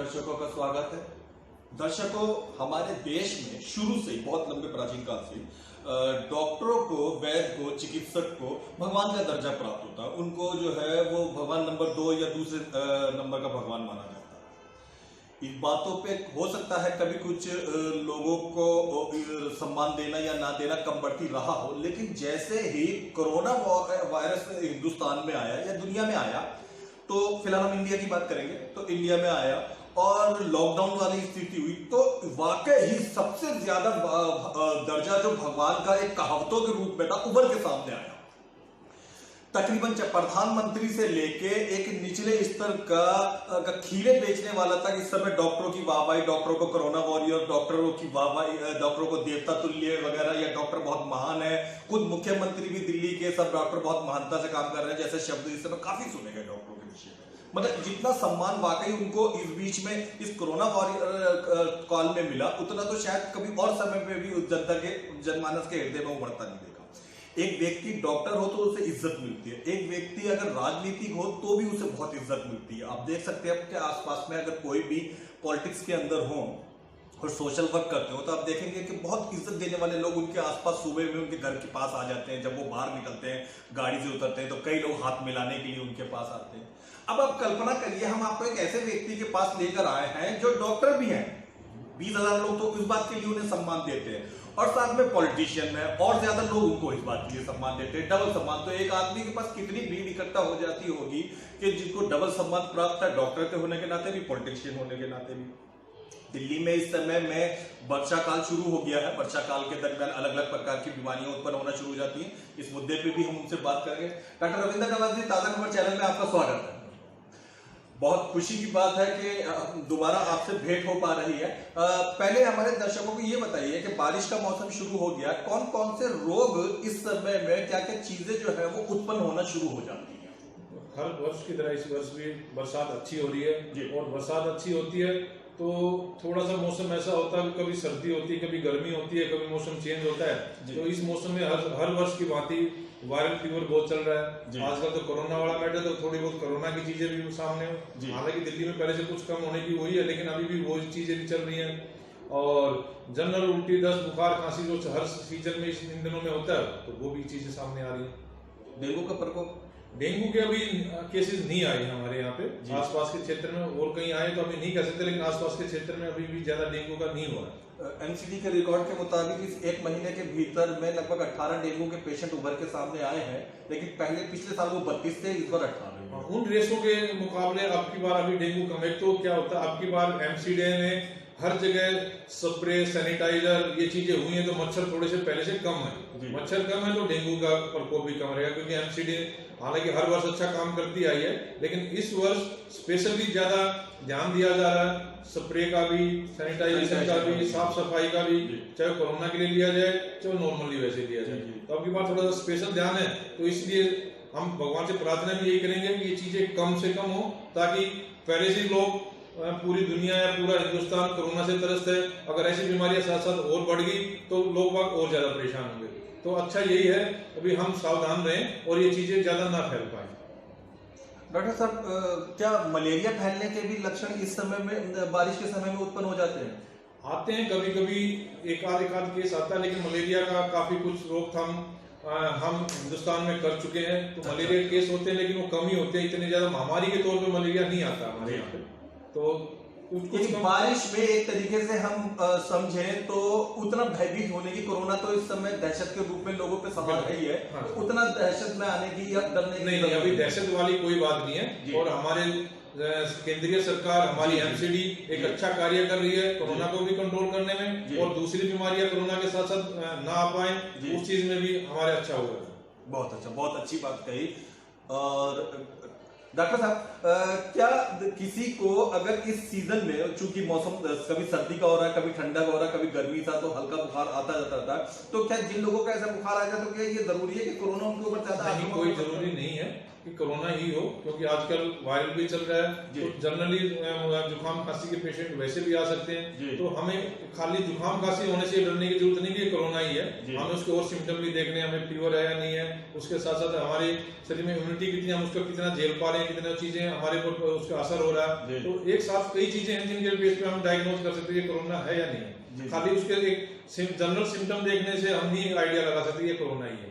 दर्शकों का स्वागत है। दर्शकों, हमारे देश में शुरू से ही बहुत लंबे प्राचीन काल से डॉक्टरों को, वैद्य को, चिकित्सक को भगवान का दर्जा प्राप्त होता है। उनको जो है वो भगवान नंबर 2 या दूसरे नंबर का भगवान माना जाता है। इन बातों पे हो सकता है कभी कुछ लोगों को सम्मान देना या ना देना कम बढ़ती रहा हो, लेकिन जैसे ही कोरोना वायरस हिंदुस्तान में आया या दुनिया में आया, तो फिलहाल हम इंडिया की बात करेंगे, तो इंडिया में आया और लॉकडाउन वाली स्थिति हुई, तो वाकई ही सबसे ज्यादा दर्जा जो भगवान का एक कहावतों के रूप में था उभर के सामने आया। तकरीबन प्रधानमंत्री से लेके एक निचले स्तर का खीरे बेचने वाला तक इस समय डॉक्टरों की वाहवाही, डॉक्टरों को कोरोना वॉरियर, डॉक्टरों की वाहवाही, डॉक्टरों को देवता तुल्य वगैरह, या डॉक्टर बहुत महान है। खुद मुख्यमंत्री भी दिल्ली के सब डॉक्टर बहुत महानता से काम कर रहे हैं, जैसे शब्द इस समय काफी सुने गए डॉक्टरों के विषय में। मतलब जितना सम्मान वाकई उनको इस बीच में इस कोरोना वॉरियर काल में मिला, उतना तो शायद कभी और समय में भी उस जनता के जनमानस के हृदय में उभरता नहीं देखा। एक व्यक्ति डॉक्टर हो तो उसे इज्जत मिलती है, एक व्यक्ति अगर राजनीतिक हो तो भी उसे बहुत इज्जत मिलती है। आप देख सकते हैं आपके आसपास में अगर कोई भी पॉलिटिक्स के अंदर हो और सोशल वर्क करते हो, तो आप देखेंगे कि बहुत इज्जत देने वाले लोग उनके आसपास सुबह में उनके घर के पास आ जाते हैं। जब वो बाहर निकलते हैं, गाड़ी से उतरते हैं, तो कई लोग हाथ मिलाने के लिए उनके पास आते हैं। अब आप कल्पना करिए, हम आपको एक ऐसे व्यक्ति के पास लेकर आए हैं जो डॉक्टर भी हैं। 20,000 लोग तो इस बात के लिए उन्हें सम्मान देते हैं, और साथ में पॉलिटिशियन है और ज्यादा लोग उनको इस बात के लिए सम्मान देते हैं, डबल सम्मान। तो एक आदमी के पास कितनी भीड़ इकट्ठा हो जाती होगी कि जिनको डबल सम्मान प्राप्त है, डॉक्टर के होने के नाते भी, पॉलिटिशियन होने के नाते भी। दिल्ली में इस समय में वर्षा काल शुरू हो गया है। वर्षा काल के दरमियान अलग अलग प्रकार की बीमारियां उत्पन्न होना शुरू हो जाती हैं। इस मुद्दे पे भी हम उनसे बात करेंगे। डॉक्टर रविंद्र नवाज जी, ताजा खबर चैनल में आपका स्वागत है। बहुत खुशी की बात है कि दोबारा आपसे भेंट हो पा रही है। पहले हमारे दर्शकों को ये बताइए कि बारिश का मौसम शुरू हो गया, कौन कौन से रोग इस समय में, क्या क्या चीजें जो है वो उत्पन्न होना शुरू हो जाती है? हर वर्ष की तरह इस वर्ष भी बरसात अच्छी हो रही है, और बरसात अच्छी होती है तो थोड़ा सा मौसम ऐसा होता है, कभी सर्दी होती है, कभी गर्मी होती है, कभी मौसम चेंज होता है। तो इस मौसम में हर वर्ष की भांति वायरल फीवर बहुत चल रहा है। आजकल तो कोरोना वाला मैटर, तो थोड़ी बहुत कोरोना की चीजें भी सामने हो। हालांकि दिल्ली में पहले से कुछ कम होने की हुई है, लेकिन अभी भी वो चीजें भी चल रही हैं। और जनरल उल्टी, दस्त, बुखार, खांसी जो हर सीजन में इन दिनों में होता है, तो वो भी चीजें सामने आ रही है। डेंगू का प्रकोप? डेंगू के अभी केसेस नहीं आए हमारे यहाँ पे, आसपास के क्षेत्र में। और कहीं आए तो अभी नहीं कह सकते, लेकिन आसपास के क्षेत्र में अभी भी ज्यादा डेंगू का नहीं हुआ है। एनसीडी के रिकॉर्ड के मुताबिक इस एक महीने के भीतर में लगभग 18 डेंगू के पेशेंट उभर के सामने आए हैं, लेकिन पिछले साल वो 32 थे, इस बार 18। उन रेसों के मुकाबले अब की बार अभी डेंगू कम है। तो क्या होता है, अब की बार एमसीडी ने हर जगह स्प्रे, सैनिटाइजर, ये चीजें हुई हैं, तो मच्छर थोड़े से पहले से कम है। मच्छर कम है तो डेंगू का प्रकोप भी कम रहेगा, क्योंकि एमसीडी हालांकि हर वर्ष अच्छा काम करती आई है, लेकिन इस वर्ष स्पेशली ज्यादा ध्यान दिया जा रहा है। स्प्रे का भी, सैनिटाइजेशन का भी, साफ सफाई का भी, चाहे कोरोना के लिए लिया जाए चाहे नॉर्मली वैसे लिया जाए। तो अब की बार थोड़ा सा स्पेशल ध्यान है, तो इसलिए हम भगवान से प्रार्थना भी यही करेंगे कि ये चीजें कम से कम हो, ताकि पहले से लोग, पूरी दुनिया या पूरा हिंदुस्तान कोरोना से त्रस्त है। अगर ऐसी बीमारियां साथ साथ और बढ़ गई तो लोग बाग और ज्यादा परेशान होंगे। तो अच्छा यही है अभी हम सावधान रहें और ये चीजें ज्यादा ना फैल पाए। डॉक्टर साहब, क्या मलेरिया फैलने के भी लक्षण इस समय में, बारिश के समय में उत्पन्न हो जाते हैं? आते हैं, कभी कभी एक आध केस आता है, लेकिन मलेरिया का काफी कुछ रोकथाम हम हिंदुस्तान में कर चुके हैं। तो मलेरिया केस होते हैं, लेकिन वो कम ही होते हैं, इतने ज्यादा महामारी के तौर पे मलेरिया नहीं आता हमारे यहाँ पे। तो कुछ बारिश में एक तरीके से हम समझें तो उतना भयभीत होने की, कोरोना तो इस समय दहशत के रूप में लोगों पे सवाल रही है, तो उतना दहशत में आने की या डरने की नहीं, अभी दहशत वाली कोई बात नहीं है। और हमारे केंद्रीय सरकार, हमारी एमसीडी एक अच्छा कार्य कर रही है कोरोना को भी कंट्रोल करने में, और दूसरी बीमारियां कोरोना के साथ साथ ना आ पाए, उस चीज में भी हमारे अच्छा हुआ। बहुत अच्छा, बहुत अच्छी बात कही। और डॉक्टर साहब, क्या किसी को अगर इस सीजन में, चूंकि मौसम कभी सर्दी का हो रहा है, कभी ठंडा का हो रहा है, कभी गर्मी था, तो हल्का बुखार आता जाता था, तो क्या जिन लोगों का ऐसा बुखार आ जाए तो क्या ये जरूरी है कि कोरोना उनके ऊपर ज्यादा? कोई जरूरी नहीं है। कि कोरोना ही हो, क्योंकि आजकल वायरल भी चल रहा है, तो जनरली जुकाम खांसी के पेशेंट वैसे भी आ सकते हैं। तो हमें खाली जुकाम खांसी होने से डरने की जरूरत नहीं कि कोरोना ही है, हमें उसके और सिम्टम भी देखने, हमें फीवर है या नहीं है, उसके साथ साथ हमारे शरीर में इम्यूनिटी कितनी, हम उसका कितना झेल पा रहे हैं, कितना चीजें हमारे ऊपर उसका असर हो रहा है। तो एक साथ कई चीजें हैं जिनके बेस पे हम डायग्नोज कर सकते हैं कोरोना है या नहीं है। खाली उसके एक जनरल सिम्टम देखने से हम नहीं आइडिया लगा सकते ये कोरोना ही है।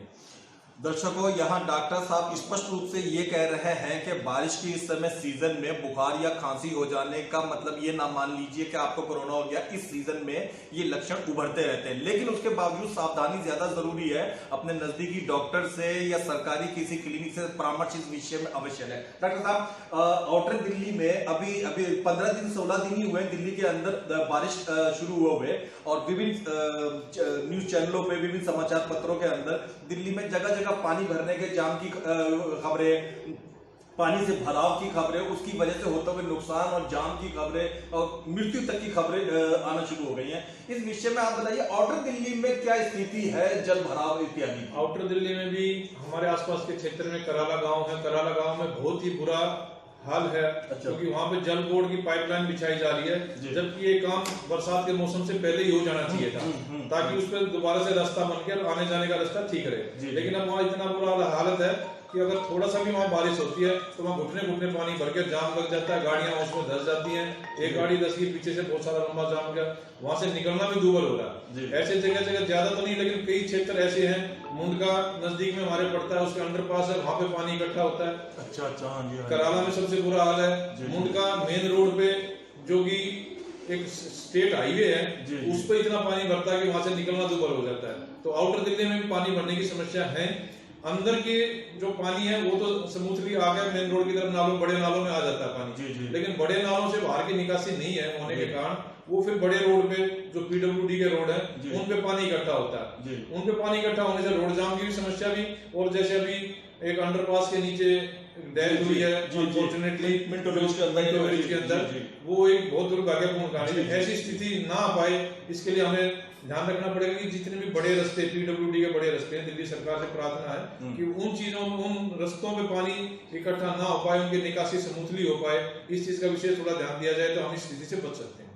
दर्शकों, यहाँ डॉक्टर साहब स्पष्ट रूप से ये कह रहे हैं कि बारिश की इस समय सीजन में बुखार या खांसी हो जाने का मतलब ये ना मान लीजिए कि आपको कोरोना हो गया। इस सीजन में ये लक्षण उभरते रहते हैं, लेकिन उसके बावजूद सावधानी ज्यादा जरूरी है। अपने नजदीकी डॉक्टर से या सरकारी किसी क्लिनिक से परामर्श इस विषय में अवश्य है। डॉक्टर साहब, आउटर दिल्ली में अभी 15 दिन 16 दिन ही हुए दिल्ली के अंदर बारिश शुरू हुए और विभिन्न न्यूज चैनलों पे, विभिन्न समाचार पत्रों के अंदर दिल्ली में जगह जगह पानी भरने के जाम की खबरें, पानी से भराव की खबरें, उसकी वजह से होते हुए नुकसान और जाम की खबरें और मृत्यु तक की खबरें आना शुरू हो गई हैं। इस विषय में आप बताइए, आउटर दिल्ली में क्या स्थिति है, जल भराव इत्यादि? आउटर दिल्ली में भी हमारे आसपास के क्षेत्र में कराला गांव है, कराला गांव में बहुत ही बुरा हाल है। क्योंकि वहां पे जल बोर्ड की पाइपलाइन बिछाई जा रही है, जबकि ये काम बरसात के मौसम से पहले ही हो जाना चाहिए था, ताकि उस पर दोबारा से रास्ता बनकर आने जाने का रास्ता ठीक रहे। लेकिन अब वहाँ इतना बुरा हालत है कि अगर थोड़ा सा भी वहाँ बारिश होती है तो वहाँ घुटने घुटने पानी भर के जाम लग जाता है, गाड़ियां उसमें धस जाती हैं। एक गाड़ी 10 की पीछे से बहुत सारा लंबा जाम गया, वहां से निकलना भी दूभर हो रहा है। ऐसे जगह जगह ज्यादा तो नहीं, लेकिन कई क्षेत्र ऐसे हैं, मुंडका नजदीक में हमारे पड़ता है, उसके अंडरपास है, वहां पे पानी इकट्ठा होता है। अच्छा। कराला में सबसे बुरा हाल है। मुंडका मेन रोड पे, जो कि एक स्टेट हाईवे है, उस पर इतना पानी भरता है कि वहां से निकलना दूभर हो जाता है। तो आउटर दिल्ली में भी पानी भरने की समस्या है। अंदर के जो पानी है वो तो स्मूथली आकर मेन रोड की तरफ नालों, बड़े नालों में आ जाता है पानी। लेकिन बड़े नालों से बाहर की निकासी नहीं है होने के कारण वो फिर बड़े रोड पे, जो पीडब्ल्यूडी के रोड है, उन पे पानी इकट्ठा होता है। उन पे पानी इकट्ठा होने से रोड जाम की भी समस्या भी, और जैसे अभी एक अंडरपास के नीचे डेथ हुई है अनफॉर्चुनेटली मिंटो विलेज के अंदर, वो एक बहुत दुर्भाग्यपूर्ण कहानी है। ऐसी स्थिति ना आ पाए, इसके लिए हमें ध्यान रखना पड़ेगा कि जितने भी बड़े रास्ते, पीडब्ल्यूडी के बड़े रास्ते हैं, दिल्ली सरकार से प्रार्थना है कि उन चीजों, उन रास्तों पे पानी इकट्ठा ना हो पाए, उनकी निकासी स्मूथली हो पाए, इस चीज का विशेष थोड़ा ध्यान दिया जाए तो हम इस स्थिति से बच सकते हैं।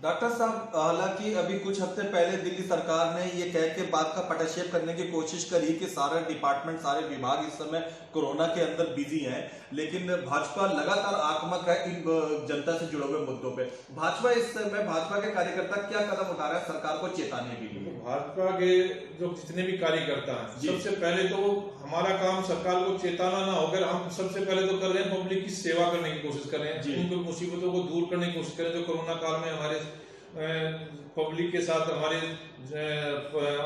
डॉक्टर साहब, हालांकि अभी कुछ हफ्ते पहले दिल्ली सरकार ने ये कह के बात का पटाक्षेप करने की कोशिश करी कि सारे डिपार्टमेंट, सारे विभाग इस समय कोरोना के अंदर बिजी हैं, लेकिन भाजपा लगातार आक्रामक है इन जनता से जुड़े हुए मुद्दों पे। भाजपा इस समय, भाजपा के कार्यकर्ता क्या कदम उठा रहे हैं सरकार को चेताने के लिए? भाजपा के जो जितने भी कार्यकर्ता हैं, सबसे पहले तो हमारा काम सरकार को चेताना ना होकर हम सबसे पहले तो कर रहे हैं पब्लिक की सेवा करने की कोशिश कर रहे हैं, उनको मुसीबतों को दूर करने की कोशिश करें। जो कोरोना काल में हमारे पब्लिक के साथ, हमारे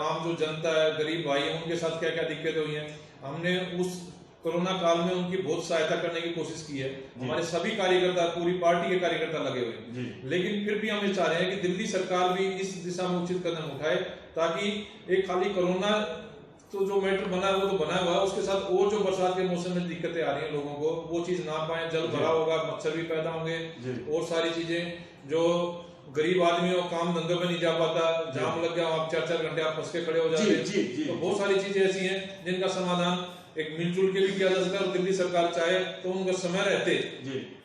आम जो जनता है, गरीब भाई है, उनके साथ क्या क्या दिक्कतें हुई हैं, हमने उस कोरोना काल में उनकी बहुत सहायता करने की कोशिश की है। हमारे सभी कार्यकर्ता, पूरी पार्टी के कार्यकर्ता लगे हुए हैं। लेकिन फिर भी हम ये चाह रहे हैं कि दिल्ली सरकार भी इस दिशा में उचित कदम उठाए, ताकि एक खाली कोरोना तो जो मैटर बना है वो तो बना हुआ है, उसके साथ और जो बरसात के मौसम में दिक्कतें आ रही हैं लोगों को, वो चीज ना पाए। जल भरा होगा, मच्छर भी पैदा होंगे, और सारी चीजें, जो गरीब आदमी हो काम धंधों में नहीं जा पाता, जाम लग गया, आप 4-4 घंटे आप फंस के खड़े हो जाते हैं। तो बहुत सारी चीजें ऐसी हैं जिनका समाधान एक मिलजुल के भी किया जा सकता है। और दिल्ली सरकार चाहे तो उनका समय रहते,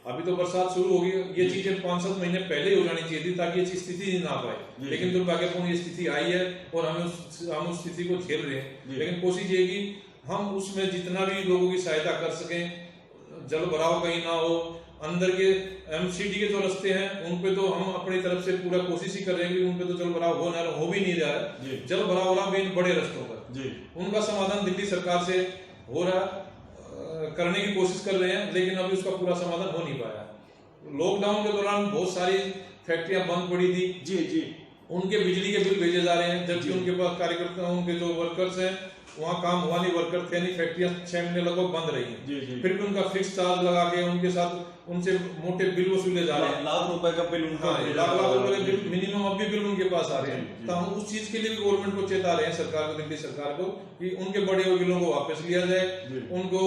अभी तो बरसात शुरू होगी, ये चीजें 5-7 महीने पहले हो जानी चाहिए थी, ताकि ये स्थिति ना पाए। लेकिन दुर्भाग्यपूर्ण ये स्थिति आई है और हम उस स्थिति को झेल रहे हैं। लेकिन कोशिश ये कि हम उसमें जितना भी लोगों की सहायता कर सकें, जल भराव कहीं ना हो, अंदर के एमसीडी के जो रास्ते हैं उन पे तो हम अपनी तरफ से पूरा कोशिश ही कर रहे हैं कि उन पे तो जल भराव हो भी नहीं रहा है। जल भराव हो रहा है बड़े रास्तों पर, उनका समाधान दिल्ली सरकार से हो रहा, करने की कोशिश कर रहे हैं, लेकिन अभी उसका पूरा समाधान हो नहीं पाया। लॉकडाउन के दौरान बहुत सारी फैक्ट्रियां बंद पड़ी थी, उनके बिजली के बिल भेजे जा रहे हैं, जबकि उनके पास कार्यकर्ता, उनके जो वर्कर्स हैं वहाँ काम हुआ नहीं, वर्कर थे नहीं, फैक्ट्रियां 6 महीने लगभग बंद रही हैं। फिर भी उनका फिक्स चार्ज लगा के उनके साथ उनसे मोटे बिल वसूले जा रहे हैं, लाख रुपए का बिल उनका, लाख रुपए का बिल मिनिमम अब भी बिल उनके पास आ रहे हैं। तो हम उस चीज के लिए भी गवर्नमेंट को चेता रहे हैं, सरकार को, दिल्ली सरकार को, कि उनके बड़े हुए बिलों को वापस लिया जाए, उनको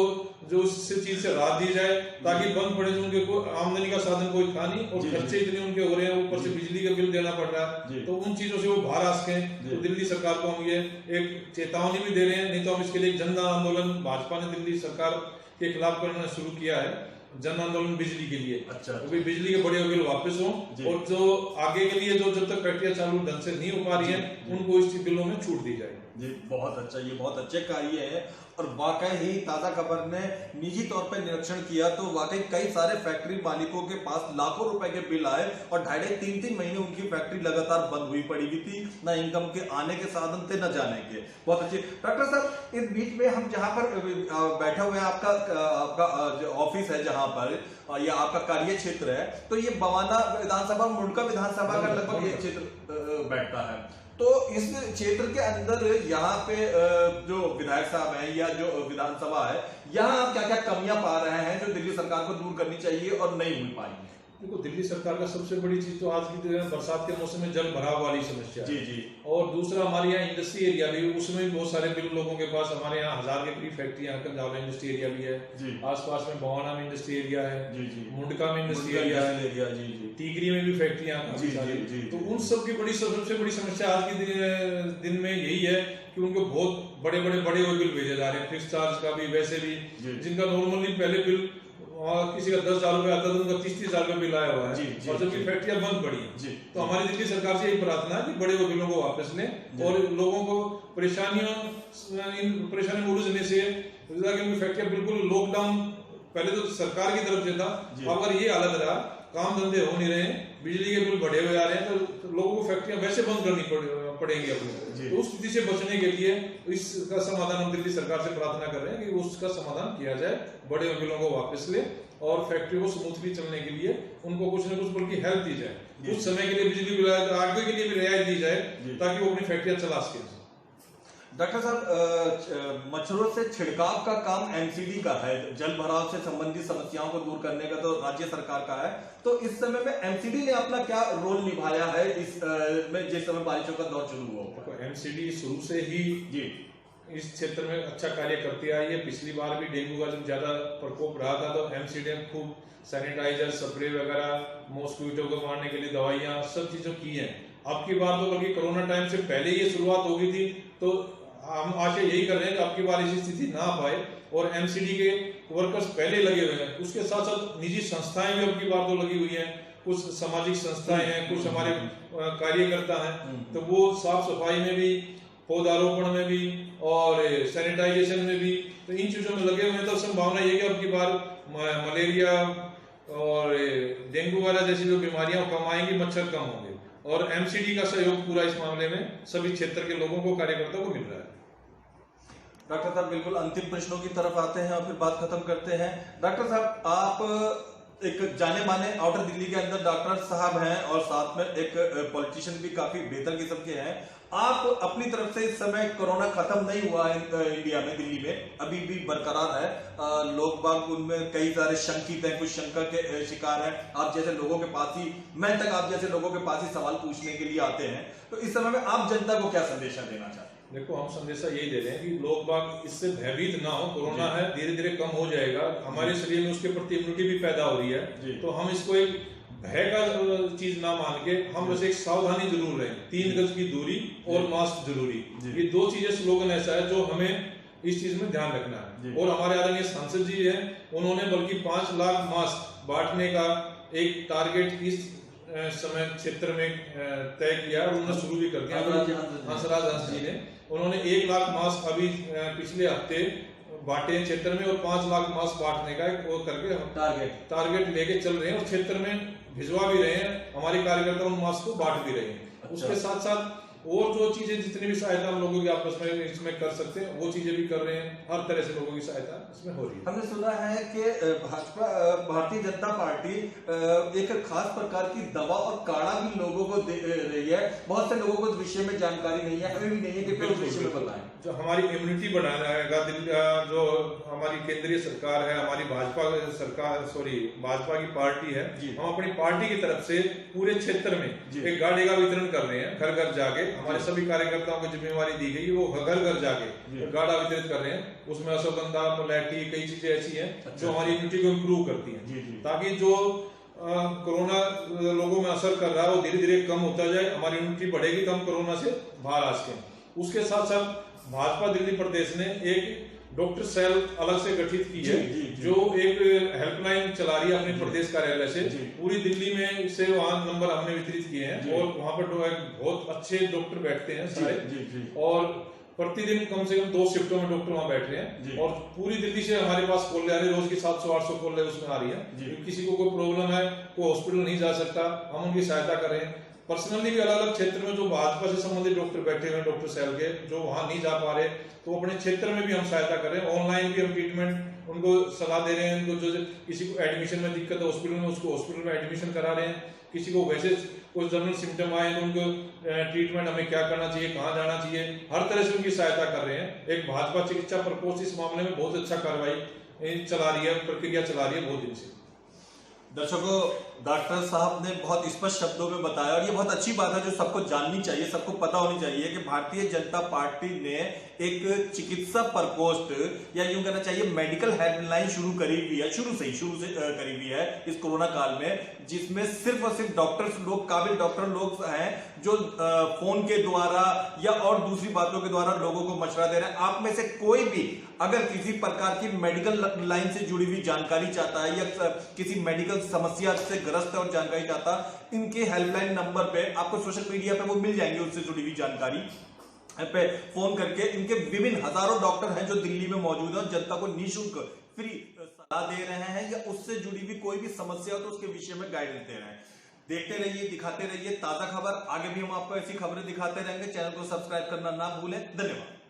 जो उस चीज से राहत दी जाए, ताकि बंद पड़े उनके को आमदनी का साधन कोई था नहीं, और खर्चे इतने उनके हो रहे हैं, ऊपर से बिजली का बिल देना पड़ रहा है, तो उन चीजों से वो बाहर आ सकें। तो दिल्ली सरकार को हम ये एक चेतावनी भी दे रहे हैं, नहीं तो हम इसके लिए एक जन आंदोलन, भाजपा ने दिल्ली सरकार के खिलाफ करना शुरू किया है, जन आंदोलन बिजली के लिए। अच्छा, तो भी बिजली के बड़े बिल वापस हो, और जो आगे के लिए जो जब तक फैक्ट्रियां चालू ढंग से नहीं हो पा रही है उनको इस बिलों में छूट दी जाए। जी बहुत अच्छा, ये बहुत अच्छे कार्य है। और वाकई ही ताजा खबर ने निजी तौर पर निरीक्षण किया तो वाकई कई सारे फैक्ट्री मालिकों के पास लाखों रुपए के बिल आए और 2.5-3 महीने उनकी फैक्ट्री लगातार बंद हुई पड़ी हुई थी, ना इनकम के आने के साधन थे, न जाने के। बहुत अच्छे डॉक्टर साहब, इस बीच में हम जहां पर बैठे हुए हैं, आपका ऑफिस है जहां पर या आपका कार्य क्षेत्र है, तो ये बवाना विधानसभा, मुंडका विधानसभा का लगभग ये क्षेत्र बैठता है। तो इस क्षेत्र के अंदर यहाँ पे जो विधायक साहब हैं या जो विधानसभा है, यहाँ आप क्या क्या कमियां पा रहे हैं जो दिल्ली सरकार को दूर करनी चाहिए और नहीं हो पाई? देखो, दिल्ली सरकार का सबसे बड़ी चीज तो आज की बरसात के मौसम में जल भराव वाली समस्या जी है। जी। और दूसरा, हमारे यहाँ इंडस्ट्री एरिया भी, उसमें भी बहुत सारे बिल लोगों के पास। हमारे यहाँ 1000 के करीब फैक्ट्रियां, कंजावला इंडस्ट्री एरिया भी है जी। आसपास में, बवाना में इंडस्ट्री एरिया है जी जी। मुंडका में इंडस्ट्री एरिया है, जी जी। टीकरी में भी फैक्ट्रियां जी सारी। जी। तो उन सब की सबसे बड़ी समस्या आज के दिन में यही है कि उनको बहुत बड़े बिल भेजे जा रहे हैं, फिक्स चार्ज का भी, वैसे भी, जिनका नॉर्मली पहले बिल किसी का 10,000 रुपए आता था, उनका 30-30 हजार रुपए बिल आया हुआ है। और जबकि फैक्ट्रियां बंद पड़ी हैं। तो हमारी दिल्ली सरकार से यही प्रार्थना है कि बड़े बिलों को वापस लें और लोगों को इन परेशानियों में उलझने से, उनकी फैक्ट्रियां बिल्कुल लॉकडाउन पहले तो सरकार की तरफ से था, अब अगर ये हालत रहा, काम धंधे हो नहीं रहे, बिजली के बिल बढ़े हुए आ रहे हैं, तो लोगों को फैक्ट्रियां वैसे बंद करनी पड़ेंगी अपनी। तो उस स्थिति से बचने के लिए इसका समाधान हम दिल्ली सरकार से प्रार्थना कर रहे हैं कि उसका समाधान किया जाए, बड़े बिलों को वापस ले और फैक्ट्री को स्मूथली चलने के लिए उनको कुछ न कुछ बल्कि हेल्प दी जाए, कुछ समय के लिए बिजली बिल आगे के लिए भी रियायत दी जाए ताकि वो अपनी फैक्ट्रियां चला सके। डॉक्टर साहब, मच्छरों से छिड़काव का काम एमसीडी का है, जल भराव से संबंधित समस्याओं को दूर करने का तो राज्य सरकार का है, तो इस समय में एमसीडी ने अपना क्या रोल निभाया है इस में, जिस समय बारिशों का दौर शुरू हुआ? एमसीडी शुरू से ही जी इस क्षेत्र में अच्छा कार्य करती आई है। पिछली बार भी डेंगू का जब ज्यादा प्रकोप रहा था तो एमसीडी ने खूब सैनिटाइजर, स्प्रे वगैरह, मॉस्क्यूटो को मारने के लिए दवाइयां, सब चीजों की हैं। अब की बार तो बल्कि कोरोना टाइम से पहले ये शुरुआत हो गई थी, तो हम आशा यही कर रहे हैं कि अब की बार ऐसी स्थिति ना पाए और एमसीडी के वर्कर्स पहले लगे हुए हैं। उसके साथ साथ निजी संस्थाएं भी अब की बार तो लगी हुई हैं, कुछ सामाजिक संस्थाएं हैं, कुछ हमारे कार्यकर्ता हैं, तो वो साफ सफाई में भी, पौधारोपण में भी और सैनिटाइजेशन में भी, तो इन चीजों में लगे हुए हैं। तो संभावना ये कि अब की बार मलेरिया और डेंगू वाला जैसी जो बीमारियां कम आएंगी, मच्छर कम होंगे, और एमसीडी का सहयोग पूरा इस मामले में सभी क्षेत्र के लोगों को, कार्यकर्ताओं को मिल रहा है। डॉक्टर साहब, बिल्कुल अंतिम प्रश्नों की तरफ आते हैं और फिर बात खत्म करते हैं। डॉक्टर साहब, आप एक जाने माने आउटर दिल्ली के अंदर डॉक्टर साहब हैं और साथ में एक पॉलिटिशियन भी काफी बेहतर किस्म के हैं। आप अपनी तरफ से, इस समय कोरोना खत्म नहीं हुआ है इंडिया में, दिल्ली में अभी भी बरकरार है, लोग बाग उनमें कई सारे शंकित हैं, कुछ शंका के शिकार हैं, आप जैसे लोगों के पास ही, मैं तक आप जैसे लोगों के पास ही सवाल पूछने के लिए आते हैं, तो इस समय में आप जनता को क्या संदेशा देना चाहते हैं? देखो, हम संदेशा यही दे रहे हैं कि लोग बाग इससे भयभीत ना हो। कोरोना है, धीरे धीरे कम हो जाएगा, हमारे शरीर में उसके प्रति इम्यूनिटी भी पैदा हो रही है, तो हम इसको एक भय का चीज ना मान के हम बस एक सावधानी जरूर रहें, 3 गज की दूरी और मास्क जरूरी, ये 2 चीजें स्लोगन ऐसा है जो हमें इस चीज में ध्यान रखना है। और हमारे आदरणीय सांसद जी हैं, उन्होंने बल्कि 5 लाख मास्क बांटने का एक टारगेट इस समय क्षेत्र में तय किया और उन्होंने शुरू भी कर दिया। हंसराज जी ने, उन्होंने 1 लाख मास्क अभी पिछले हफ्ते बांटे क्षेत्र में और 5 लाख मास्क बांटने का वो करके टारगेट लेके चल रहे हैं और क्षेत्र में भिजवा भी रहे हैं। हमारे कार्यकर्ता उन मास्क को बांट भी रहे हैं। उसके साथ साथ और जो चीजें, जितनी भी सहायता हम लोगों की आपस में इसमें कर सकते हैं, वो चीजें भी कर रहे हैं। हर तरह से लोगों की सहायता इसमें हो रही है। हमने सुना है कि भाजपा, भारतीय जनता पार्टी एक खास प्रकार की दवा और काढ़ा भी लोगों को दे रही है। बहुत से लोगों को इस विषय में जानकारी नहीं है, हमें भी नहीं है कि फिर इस विषय में बताएं। जो हमारी इम्यूनिटी बढ़ाएगा, जो हमारी केंद्रीय सरकार है, हमारी भाजपा की पार्टी है, हम अपनी पार्टी की तरफ से पूरे क्षेत्र में एक गाड़ी का वितरण कर रहे हैं, घर घर जाके। हमारे सभी कार्यकर्ताओं को जिम्मेवारी दी गई, वो घर घर जाके गाड़ा वितरित कर रहे हैं। उसमें अश्वगंधा, मुलैठी, कई चीजें ऐसी हैं जो हमारी इम्यूनिटी को इम्प्रूव करती हैं, ताकि जो कोरोना लोगों में असर कर रहा है वो धीरे धीरे कम होता जाए, हमारी इम्यूनिटी बढ़ेगी तो हम कोरोना से बाहर आ सकें। उसके साथ साथ भाजपा दिल्ली प्रदेश ने एक डॉक्टर सेल अलग से गठित की है, जो एक हेल्पलाइन चला रही है अपने प्रदेश कार्यालय से। पूरी दिल्ली में से वहाँ नंबर हमने वितरित किए हैं और वहाँ पर बहुत अच्छे डॉक्टर बैठते हैं सारे, और प्रतिदिन कम से कम 2 शिफ्टों में डॉक्टर वहाँ बैठ रहे हैं और पूरी दिल्ली से हमारे पास कॉल आ रही है, रोज की 700-800 कॉल उसमें आ रही है। किसी को कोई प्रॉब्लम है, कोई हॉस्पिटल नहीं जा सकता, हम उनकी सहायता कर रहे हैं। पर्सनली भी अलग अलग क्षेत्र में जो भाजपा से संबंधित डॉक्टर बैठे हुए हैं, डॉक्टर सेल के, जो वहां नहीं जा पा रहे, तो अपने क्षेत्र में भी हम सहायता कर रहे हैं। ऑनलाइन भी हम ट्रीटमेंट उनको सलाह दे रहे हैं। उनको जो किसी को एडमिशन में दिक्कत है हॉस्पिटल में, उसको हॉस्पिटल में एडमिशन करा रहे हैं। किसी को वैसे कोई जनरल सिम्टम आए तो उनको ट्रीटमेंट हमें क्या करना चाहिए, कहाँ जाना चाहिए, हर तरह से उनकी सहायता कर रहे हैं। एक भाजपा चिकित्सा प्रकोष्ठ इस मामले में बहुत अच्छा कार्रवाई चला रही है, प्रक्रिया चला रही है बहुत दिन से। दर्शकों, डॉक्टर साहब ने बहुत स्पष्ट शब्दों में बताया और ये बहुत अच्छी बात है जो सबको जाननी चाहिए, सबको पता होनी चाहिए कि भारतीय जनता पार्टी ने एक चिकित्सा प्रकोष्ठ या यूं कहना चाहिए मेडिकल हेल्पलाइन शुरू करी हुई है, शुरू से करी हुई है इस कोरोना काल में, जिसमें सिर्फ और सिर्फ डॉक्टर्स लोग, काबिल डॉक्टर लोग हैं जो फोन के द्वारा या और दूसरी बातों के द्वारा लोगों को मशवरा दे रहे हैं। आप में से कोई भी अगर किसी प्रकार की मेडिकल लाइन से जुड़ी हुई जानकारी चाहता है या किसी मेडिकल समस्या से ग्रस्त है और जानकारी चाहता, इनके हेल्पलाइन नंबर पे आपको सोशल मीडिया पे वो मिल जाएंगे, उससे जुड़ी हुई जानकारी पे फोन करके। इनके विभिन्न हजारों डॉक्टर हैं जो दिल्ली में मौजूद है और जनता को निःशुल्क फ्री सलाह दे रहे हैं या उससे जुड़ी हुई कोई भी समस्या हो तो उसके विषय में गाइडेंस दे रहे हैं। देखते रहिए, दिखाते रहिए ताजा खबर। आगे भी हम आपको ऐसी खबरें दिखाते रहेंगे। चैनल को सब्सक्राइब करना ना भूलें। धन्यवाद।